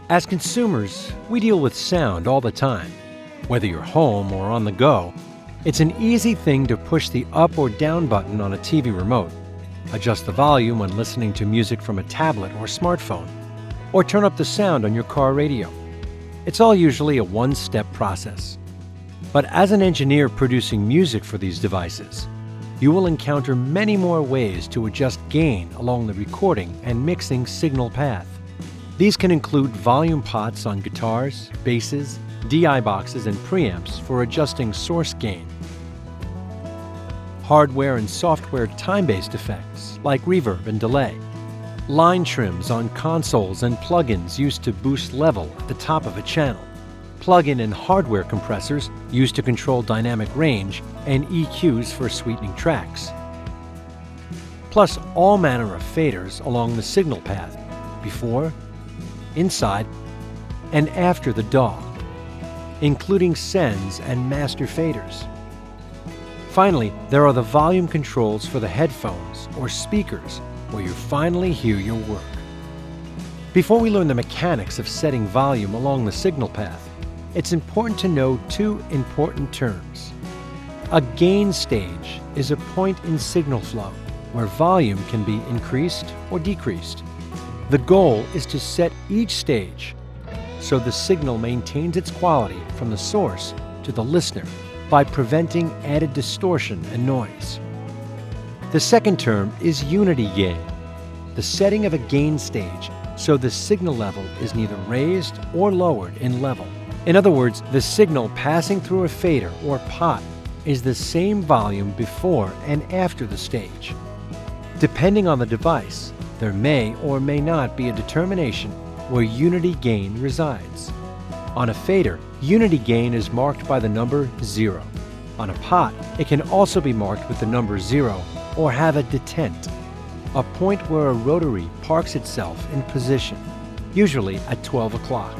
As consumers, we deal with sound all the time. Whether you're home or on the go, it's an easy thing to push the up or down button on a TV remote, adjust the volume when listening to music from a tablet or smartphone, or turn up the sound on your car radio. It's all usually a one-step process. But as an engineer producing music for these devices, you will encounter many more ways to adjust gain along the recording and mixing signal path. These can include volume pots on guitars, basses, DI boxes, and preamps for adjusting source gain. Hardware and software time-based effects like reverb and delay. Line trims on consoles and plugins used to boost level at the top of a channel. Plug-in and hardware compressors used to control dynamic range and EQs for sweetening tracks. Plus all manner of faders along the signal path, before, inside, and after the DAW, including sends and master faders. Finally, there are the volume controls for the headphones or speakers where you finally hear your work. Before we learn the mechanics of setting volume along the signal path, it's important to know two important terms. A gain stage is a point in signal flow where volume can be increased or decreased. The goal is to set each stage so the signal maintains its quality from the source to the listener by preventing added distortion and noise. The second term is unity gain, the setting of a gain stage so the signal level is neither raised or lowered in level. In other words, the signal passing through a fader or pot is the same volume before and after the stage. Depending on the device, there may or may not be a determination where unity gain resides. On a fader, unity gain is marked by the number 0. On a pot, it can also be marked with the number 0 or have a detent, a point where a rotary parks itself in position, usually at 12 o'clock.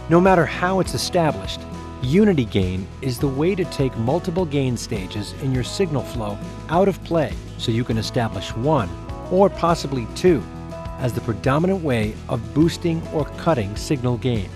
No matter how it's established, unity gain is the way to take multiple gain stages in your signal flow out of play so you can establish one, or possibly two, as the predominant way of boosting or cutting signal gain.